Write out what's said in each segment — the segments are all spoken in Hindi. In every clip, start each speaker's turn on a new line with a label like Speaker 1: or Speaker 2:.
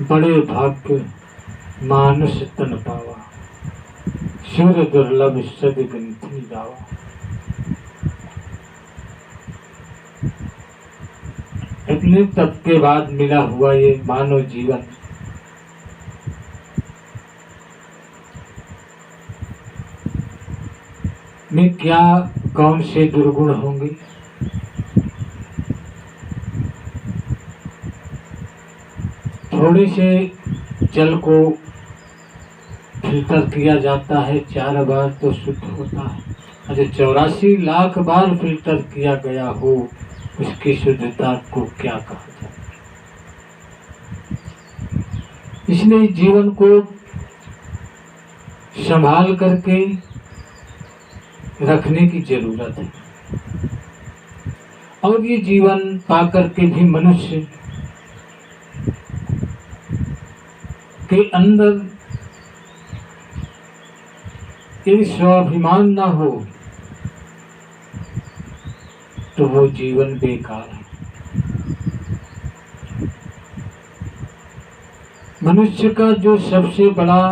Speaker 1: बड़े भाग्य मानुष तन पावा, सूर्य दुर्लभ सद गिनती गावा। इतने तप के बाद मिला हुआ ये मानव जीवन में क्या कौन से दुर्गुण होंगे? थोड़े से जल को फिल्टर किया जाता है 4 बार तो शुद्ध होता है। अरे 84 लाख बार फिल्टर किया गया हो, उसकी शुद्धता को क्या कहा जाए? इसलिए जीवन को संभाल करके रखने की जरूरत है। और ये जीवन पाकर के भी मनुष्य के अंदर यदि स्वाभिमान ना हो तो वो जीवन बेकार है। मनुष्य का जो सबसे बड़ा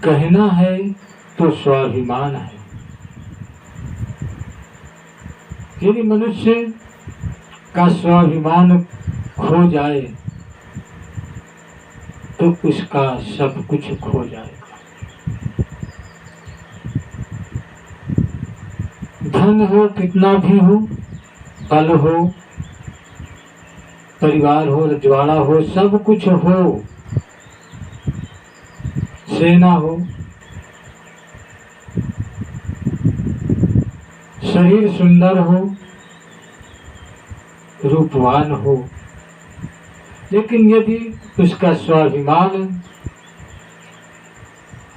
Speaker 1: कहना है तो स्वाभिमान है। यदि मनुष्य का स्वाभिमान खो जाए तो उसका सब कुछ खो जाएगा। धन हो कितना भी हो, बल हो, परिवार हो, रजवाड़ा हो, सब कुछ हो, सेना हो, शरीर सुंदर हो, रूपवान हो, लेकिन यदि उसका स्वाभिमान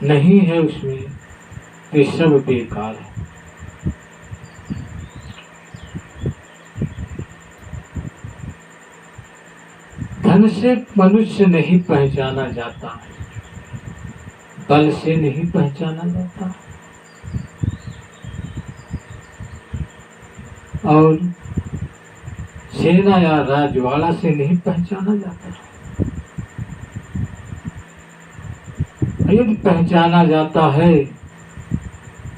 Speaker 1: नहीं है उसमें तो सब बेकार है। धन से मनुष्य नहीं पहचाना जाता, बल से नहीं पहचाना जाता, और सेना या राजवाड़ा से नहीं पहचाना जाता। यदि पहचाना जाता है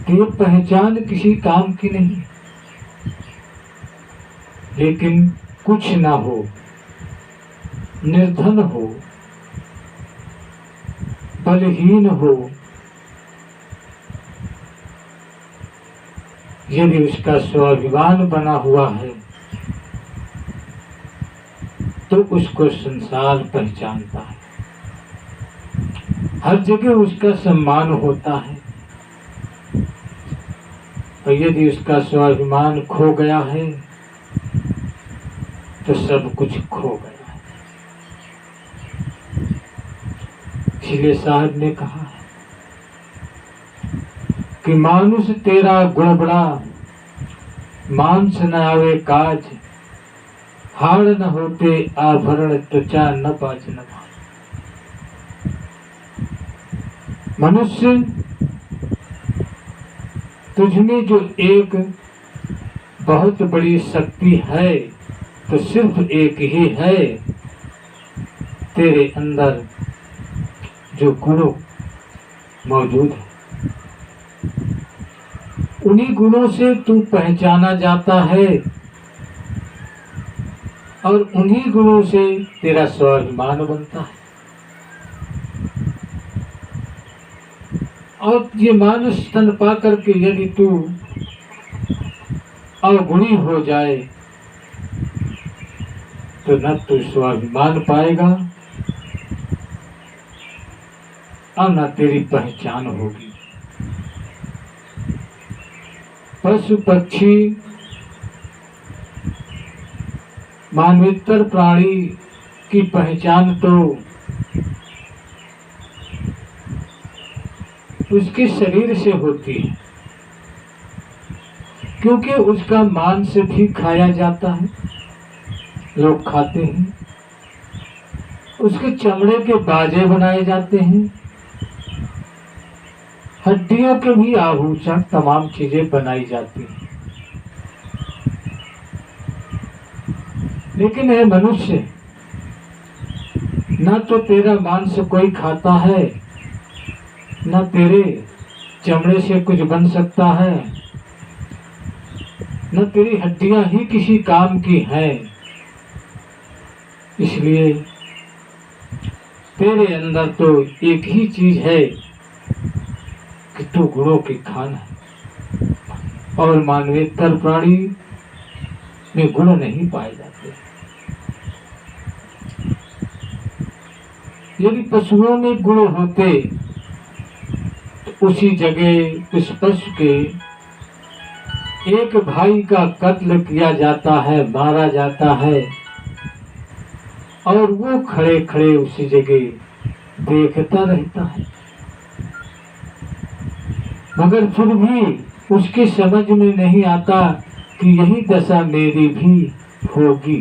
Speaker 1: तो ये पहचान किसी काम की नहीं है। लेकिन कुछ ना हो, निर्धन हो, बलहीन हो, यदि उसका स्वाभिमान बना हुआ है तो उसको संसार पहचानता है, हर जगह उसका सम्मान होता है। और यदि उसका स्वाभिमान खो गया है तो सब कुछ खो गया है। इसलिए साहब ने कहा है कि मानुष तेरा गुण बड़ा, मांस न आवे काज, हाड़ न होते आभरण त्वचा न पाचन। मनुष्य तुझमें जो एक बहुत बड़ी शक्ति है तो सिर्फ एक ही है, तेरे अंदर जो गुण मौजूद है, उन्हीं गुणों से तू पहचाना जाता है और उन्हीं गुणों से तेरा स्वाभिमान बनता है। और ये मानुष तन पा करके यदि तू अवगुणी हो जाए तो न तू स्वाभिमान पाएगा और न तेरी पहचान होगी। पशु पक्षी मानवेतर प्राणी की पहचान तो उसके शरीर से होती है, क्योंकि उसका मांस भी खाया जाता है, लोग खाते हैं। उसके चमड़े के बाजे बनाए जाते हैं, हड्डियों के भी आभूषण तमाम चीजें बनाई जाती हैं। लेकिन है मनुष्य, न तो तेरा मांस कोई खाता है, न तेरे चमड़े से कुछ बन सकता है, न तेरी हड्डियां ही किसी काम की हैं। इसलिए तेरे अंदर तो एक ही चीज है कि तू गुणों की खान है, और मानवेतर प्राणी में गुण नहीं पाए जाते। यदि पशुओं में गुण होते तो उसी जगह उस पशु के एक भाई का कत्ल किया जाता है, मारा जाता है, और वो खड़े खड़े उसी जगह देखता रहता है। मगर फिर भी उसके समझ में नहीं आता कि यही दशा मेरी भी होगी।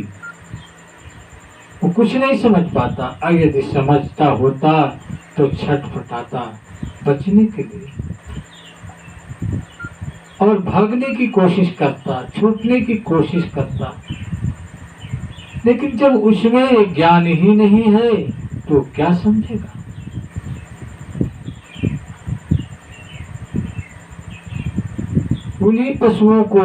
Speaker 1: वो कुछ नहीं समझ पाता, और यदि समझता होता तो छटपटाता बचने के लिए और भागने की कोशिश करता, छूटने की कोशिश करता। लेकिन जब उसमें ज्ञान ही नहीं है तो क्या समझेगा। उन्हीं पशुओं को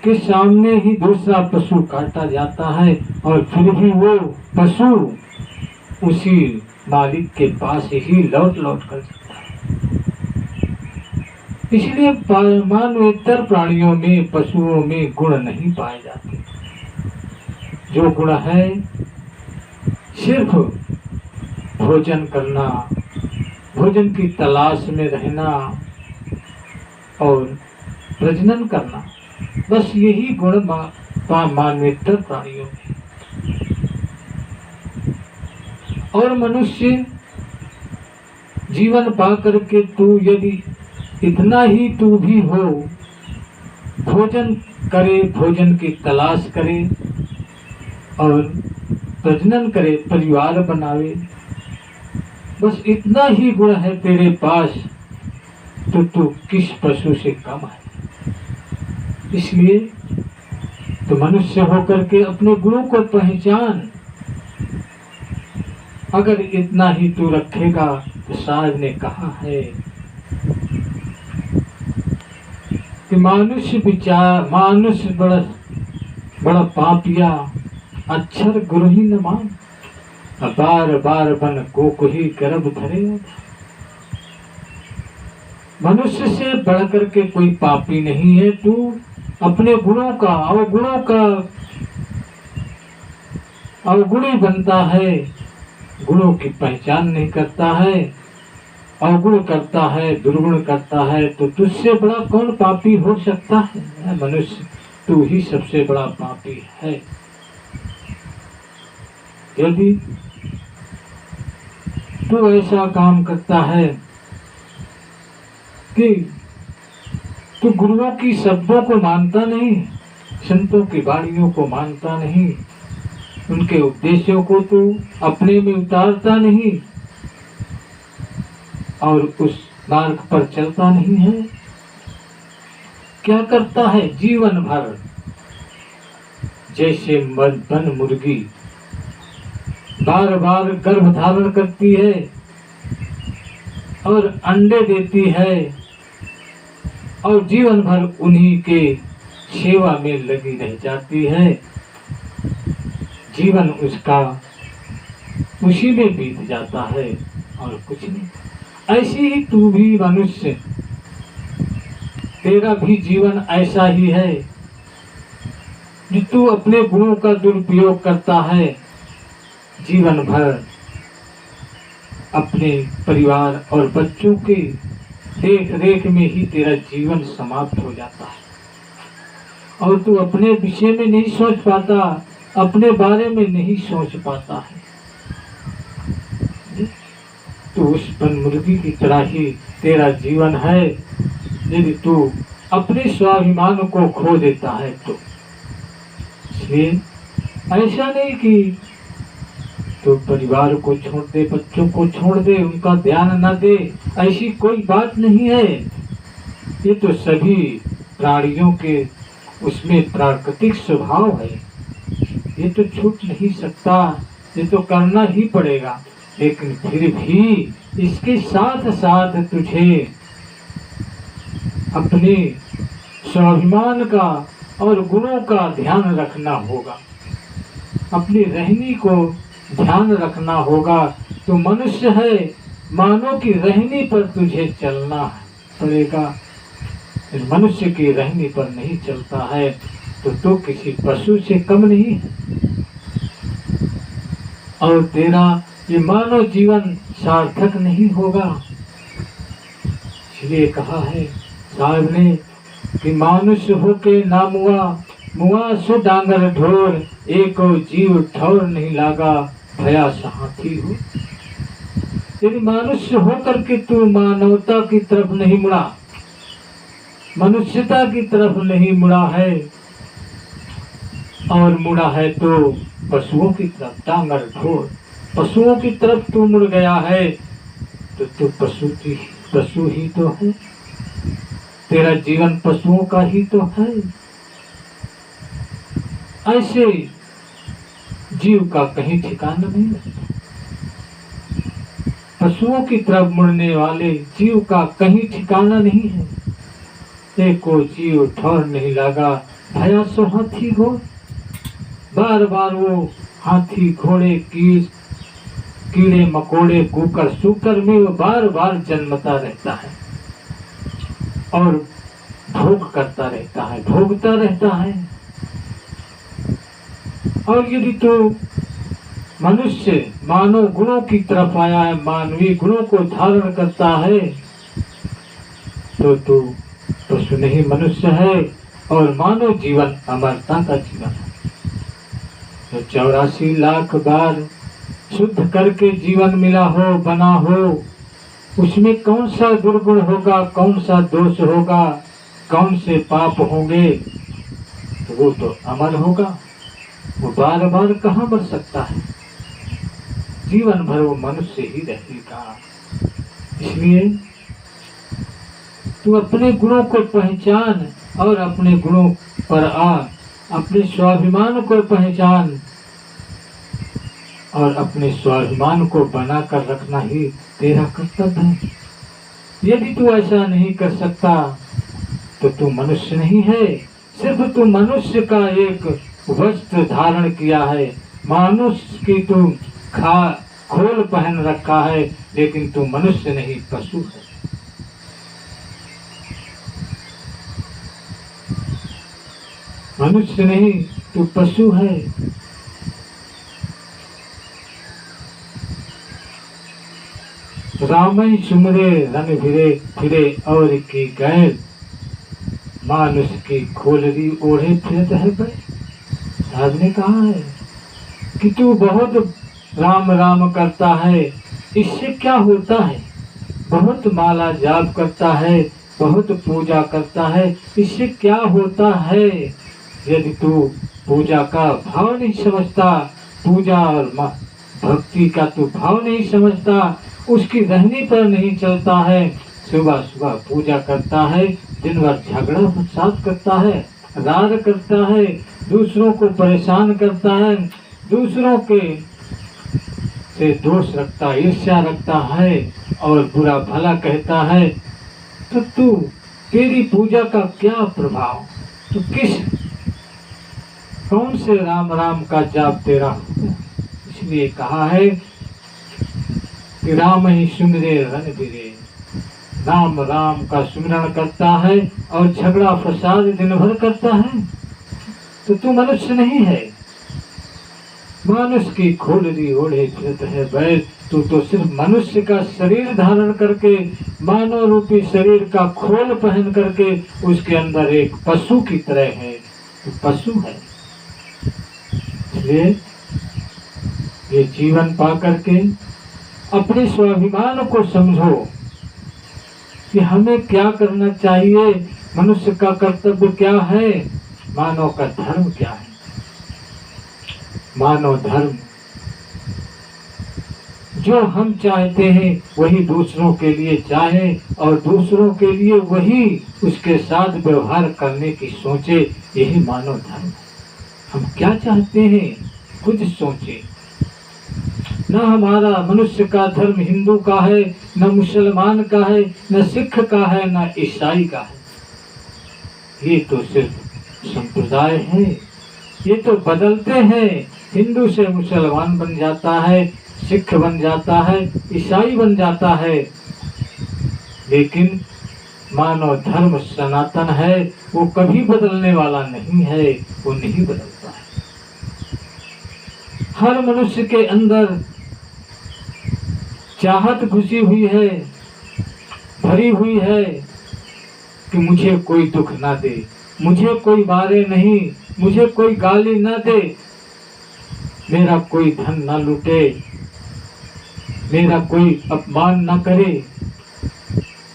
Speaker 1: के सामने ही दूसरा पशु काटा जाता है, और फिर भी वो पशु उसी मालिक के पास ही लौट लौट कर जाता है। इसलिए मानवेतर प्राणियों में, पशुओं में गुण नहीं पाए जाते। जो गुण है सिर्फ भोजन करना, भोजन की तलाश में रहना और प्रजनन करना, बस यही गुण मानवेतर प्राणियों में। और मनुष्य जीवन पा करके तू यदि इतना ही तू भी हो, भोजन करे, भोजन की तलाश करे और प्रजनन करे, परिवार बनावे, बस इतना ही गुण है तेरे पास, तो तू किस पशु से कम है। इसलिए तो मनुष्य होकर के अपने गुणों को पहचान। अगर इतना ही तू रखेगा तो साहब ने कहा है कि मानुष्य बड़ा पापिया, अक्षर गुरु ही न मान, बार बार बन को ही गर्भ धरे। मनुष्य से बढ़ करके कोई पापी नहीं है। तू अपने गुणों का अवगुणी बनता है, गुणों की पहचान नहीं करता है, अवगुण करता है, दुर्गुण करता है, तो तुझसे बड़ा कौन पापी हो सकता है। मनुष्य तू ही सबसे बड़ा पापी है। यदि तू ऐसा काम करता है कि तू गुरुओं की शब्दों को मानता नहीं, संतों की वाणियों को मानता नहीं, उनके उपदेशों को तू अपने में उतारता नहीं और उस मार्ग पर चलता नहीं है, क्या करता है जीवन भर जैसे बन मुर्गी बार बार गर्भ धारण करती है और अंडे देती है और जीवन भर उन्हीं के सेवा में लगी रह जाती है। जीवन उसका उसी में बीत जाता है और कुछ नहीं। ऐसी ही तू भी मनुष्य, तेरा भी जीवन ऐसा ही है कि तू अपने गुणों का दुरुपयोग करता है, जीवन भर अपने परिवार और बच्चों के देख रेख में ही तेरा जीवन समाप्त हो जाता है और तू अपने विषय में नहीं सोच पाता, अपने बारे में नहीं सोच पाता है। तो उस बन मुर्गी की तरह ही तेरा जीवन है। यदि तू अपने स्वाभिमान को खो देता है तो इसलिए ऐसा नहीं कि तो परिवार को छोड़ दे, बच्चों को छोड़ दे, उनका ध्यान न दे, ऐसी कोई बात नहीं है। ये तो सभी प्राणियों के उसमें प्राकृतिक स्वभाव है, ये तो छूट नहीं सकता, ये तो करना ही पड़ेगा। लेकिन फिर भी इसके साथ साथ तुझे अपने स्वाभिमान का और गुणों का ध्यान रखना होगा, अपनी रहनी को ध्यान रखना होगा। तो मनुष्य है, मानव की रहनी पर तुझे चलना पड़ेगा। मनुष्य की रहनी पर नहीं चलता है तो तू किसी पशु से कम नहीं है, और तेरा ये मानव जीवन सार्थक नहीं होगा। इसलिए कहा है साहब ने कि मानुष्य होके ना मुआ, मुआ सो डांगर ढोर, एको जीव ठौर नहीं लागा, भया हाथी हो। यदि मनुष्य होकर के तू मानवता की तरफ नहीं मुड़ा, मनुष्यता की तरफ नहीं मुड़ा है, और मुड़ा है तो पशुओं की तरफ, डांगर ढोर, पशुओं की तरफ तू मुड़ गया है, तो तू पशु ही तो है, तेरा जीवन पशुओं का ही तो है। ऐसे जीव का कहीं ठिकाना नहीं लगता। पशुओं की तरफ मुड़ने वाले जीव का कहीं ठिकाना नहीं है। एको जीव ठौर नहीं लगा, भया सो हाथी हो। बार बार वो हाथी घोड़े कीड़े मकोड़े कुकर सुकर में वो बार बार जन्मता रहता है और भोग करता रहता है, भोगता रहता है। और यदि तो मनुष्य मानव गुणों की तरफ आया है, मानवीय गुणों को धारण करता है, तो तू पशु नहीं मनुष्य है, और मानव जीवन अमरता का जीवन है। तो 84 लाख बार शुद्ध करके जीवन मिला हो, बना हो, उसमें कौन सा दुर्गुण होगा, कौन सा दोष होगा, कौन से पाप होंगे, तो वो तो अमर होगा, वो बार बार कहाँ मर सकता है, जीवन भर वो मनुष्य ही रहेगा। इसलिए तू अपने गुणों को पहचान और अपने गुणों पर आ, अपने स्वाभिमान को पहचान और अपने स्वाभिमान को बनाकर रखना ही तेरा कर्तव्य है। यदि तू ऐसा नहीं कर सकता तो तू मनुष्य नहीं है। सिर्फ तू मनुष्य का एक वस्त्र धारण किया है, मानुष की तू खोल पहन रखा है, लेकिन तू मनुष्य नहीं, पशु है। मनुष्य नहीं, तू पशु है। रामई सुमरे रन फिरे और की गैर, मानुष की खोलरी ओढ़े फिरत है भाई। साहब ने कहा है कि तू बहुत राम राम करता है, इससे क्या होता है? बहुत माला जाप करता है, बहुत पूजा करता है, इससे क्या होता है? यदि तू पूजा का भाव नहीं समझता, पूजा और भक्ति का तू भाव नहीं समझता, उसकी रहनी पर नहीं चलता है, सुबह सुबह पूजा करता है, दिन भर झगड़ा फसाद करता है, राग करता है, दूसरों को परेशान करता है, दूसरों के से दोष रखता है, ईर्ष्या रखता है और बुरा भला कहता है, तो तेरी पूजा का क्या प्रभाव? तो कौन से राम राम का जाप तेरा होगा? इसलिए कहा है कि राम ही सुमिरे रन बिरे, राम राम का सुमिरन करता है और झगड़ा फसाद दिन भर करता है, तो तू मनुष्य नहीं है। मानुष की खोलरी ओढ़े फिरत है बैल, तू तो सिर्फ मनुष्य का शरीर धारण करके, मानव रूपी शरीर का खोल पहन करके उसके अंदर एक पशु की तरह है, तो पशु है। इसलिए ये जीवन पा करके अपने स्वाभिमान को समझो कि हमें क्या करना चाहिए, मनुष्य का कर्तव्य क्या है, मानव का धर्म क्या है। मानव धर्म जो हम चाहते हैं वही दूसरों के लिए चाहे और दूसरों के लिए वही उसके साथ व्यवहार करने की सोचे, यही मानव धर्म है। हम क्या चाहते हैं खुद सोचें। न हमारा मनुष्य का धर्म हिंदू का है, न मुसलमान का है, न सिख का है, न ईसाई का है। ये तो सिर्फ संप्रदाय है, ये तो बदलते हैं। हिंदू से मुसलमान बन जाता है, सिख बन जाता है, ईसाई बन जाता है, लेकिन मानव धर्म सनातन है, वो कभी बदलने वाला नहीं है, वो नहीं बदलता है। हर मनुष्य के अंदर चाहत घुसी हुई है, भरी हुई है कि मुझे कोई दुख ना दे, मुझे कोई मारे नहीं, मुझे कोई गाली ना दे, मेरा कोई धन ना लूटे, मेरा कोई अपमान ना करे।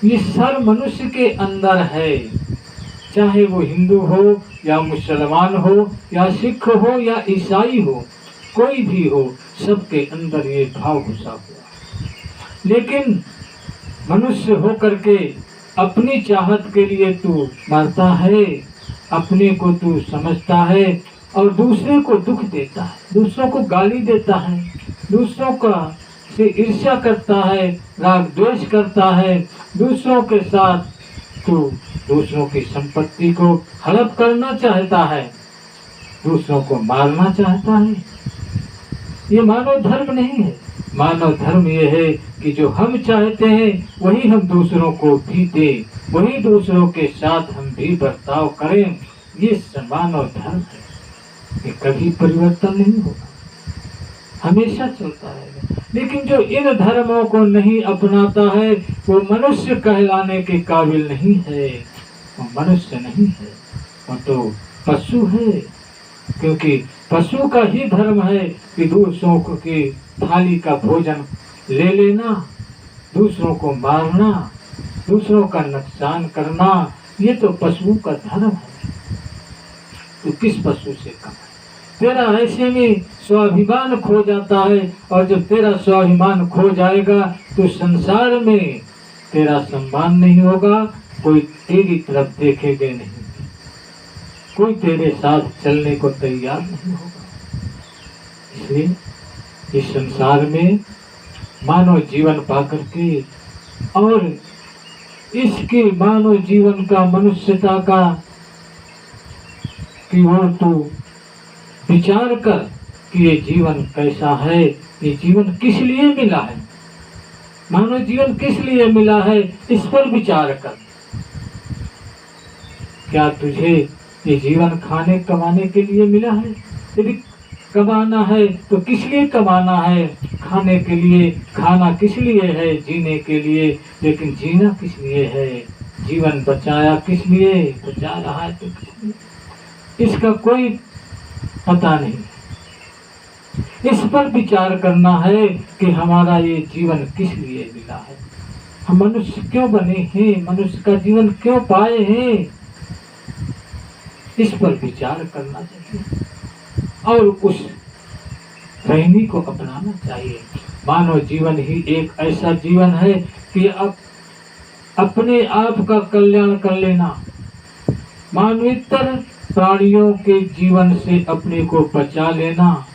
Speaker 1: ये सर मनुष्य के अंदर है, चाहे वो हिंदू हो या मुसलमान हो या सिख हो या ईसाई हो, कोई भी हो, सबके अंदर ये भाव घुसा हुआ। लेकिन मनुष्य होकर के अपनी चाहत के लिए तू मरता है, अपने को तू समझता है और दूसरे को दुख देता है, दूसरों को गाली देता है, दूसरों का से ईर्ष्या करता है, राग द्वेष करता है, दूसरों के साथ तू दूसरों की संपत्ति को हड़प करना चाहता है, दूसरों को मारना चाहता है। ये मानव धर्म नहीं है। मानव धर्म ये है कि जो हम चाहते हैं वही हम दूसरों को भी दें, वही दूसरों के साथ हम भी बर्ताव करें। ये मानव धर्म है, ये कभी परिवर्तन नहीं होगा, हमेशा चलता रहेगा। लेकिन जो इन धर्मों को नहीं अपनाता है वो मनुष्य कहलाने के काबिल नहीं है, वो मनुष्य नहीं है, वो तो पशु है। क्योंकि पशु का ही धर्म है कि दूसरों की थाली का भोजन ले लेना, दूसरों को मारना, दूसरों का नुकसान करना, ये तो पशुओं का धर्म है। तो किस पशु से कम है? तेरा ऐसे में स्वाभिमान खो जाता है, और जब तेरा स्वाभिमान खो जाएगा तो संसार में तेरा सम्मान नहीं होगा, कोई तेरी तरफ देखेगा नहीं, कोई तेरे साथ चलने को तैयार नहीं होगा। इसलिए इस संसार में मानव जीवन पाकर के और इसके मानव जीवन का, मनुष्यता का की ओर तू विचार कर कि ये जीवन कैसा है, ये जीवन किस लिए मिला है, मानव जीवन किस लिए मिला है, इस पर विचार कर। क्या तुझे ये जीवन खाने कमाने के लिए मिला है? यदि कमाना है तो किस लिए कमाना है? खाने के लिए, खाना किस लिए है? जीने के लिए। लेकिन जीना किस लिए है? जीवन बचाया किस लिए? बचा रहा है तो किस लिए? इसका कोई पता नहीं। इस पर विचार करना है कि हमारा ये जीवन किस लिए मिला है, हम मनुष्य क्यों बने हैं, मनुष्य का जीवन क्यों पाए हैं, इस पर विचार करना चाहिए और उस रहनी को अपनाना चाहिए। मानव जीवन ही एक ऐसा जीवन है कि अब अपने आप का कल्याण कर लेना, मानवेतर प्राणियों के जीवन से अपने को बचा लेना,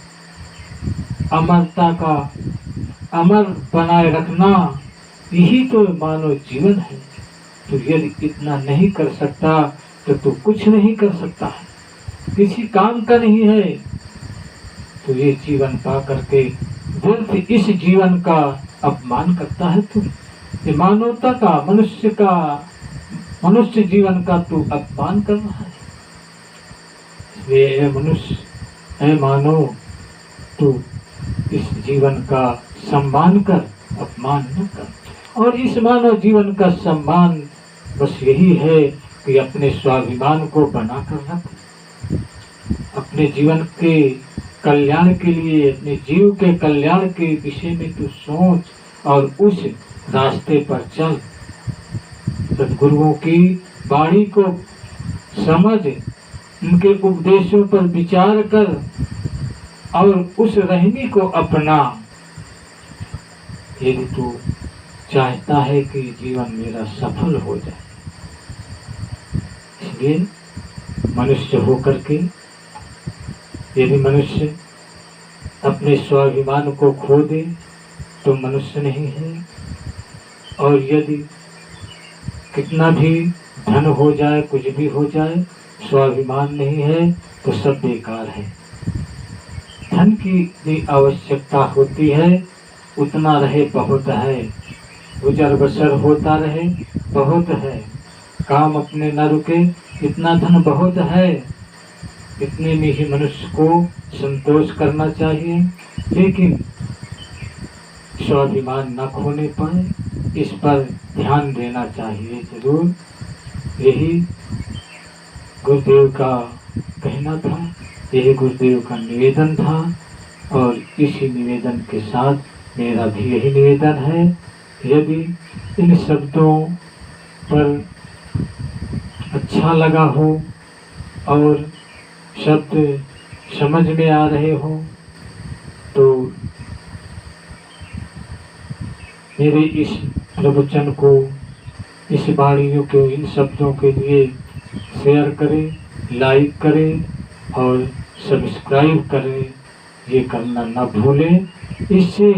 Speaker 1: अमरता का अमर बनाए रखना, यही तो मानव जीवन है। तो यदि इतना नहीं कर सकता तो तू कुछ नहीं कर सकता है, किसी काम का नहीं है। तो ये जीवन पा करके व्यर्थ इस जीवन का अपमान करता है तू, ये मानवता का, मनुष्य जीवन का तू अपमान कर रहा है। ये मनुष्य है, मानव, तू इस जीवन का सम्मान कर, अपमान न कर। और इस मानव जीवन का सम्मान बस यही है कि अपने स्वाभिमान को बनाकर रख, अपने जीवन के कल्याण के लिए, अपने जीव के कल्याण के विषय में तू सोच और उस रास्ते पर चल। सद्गुरुओं की वाणी को समझ, उनके उपदेशों पर विचार कर और उस रहनी को अपना। यदि तू चाहता है कि जीवन मेरा सफल हो जाए। इसलिए मनुष्य होकर के यदि मनुष्य अपने स्वाभिमान को खो दे तो मनुष्य नहीं है, और यदि कितना भी धन हो जाए, कुछ भी हो जाए, स्वाभिमान नहीं है तो सब बेकार है। धन की भी आवश्यकता होती है, उतना रहे बहुत है, गुजर बसर होता रहे बहुत है, काम अपने न रुके इतना धन बहुत है। इतने में ही मनुष्य को संतोष करना चाहिए, लेकिन स्वाभिमान न खोने पर इस पर ध्यान देना चाहिए जरूर। यही गुरुदेव का कहना था, यही गुरुदेव का निवेदन था, और इसी निवेदन के साथ मेरा भी यही निवेदन है। यदि इन शब्दों पर अच्छा लगा हो और शब्द समझ में आ रहे हो तो मेरे इस प्रवचन को, इस वाणियों के इन शब्दों के लिए शेयर करें, लाइक करें और सब्सक्राइब करें, ये करना न भूलें। इससे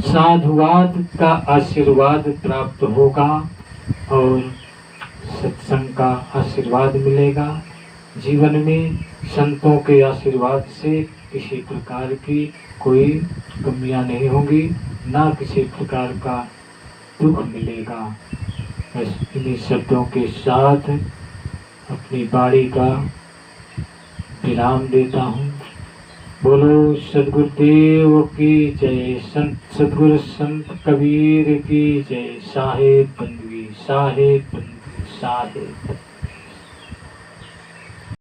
Speaker 1: साधुवाद का आशीर्वाद प्राप्त होगा और सत्संग का आशीर्वाद मिलेगा। जीवन में संतों के आशीर्वाद से किसी प्रकार की कोई कमियां नहीं होंगी, ना किसी प्रकार का दुख मिलेगा। बस इन्हीं शब्दों के साथ अपनी वाणी का विराम देता हूँ। बोलो सद्गुरुदेव की जय, सद्गुरु संत कबीर की जय। साहेब बंदगी, साहेब बंदगी, साहेब।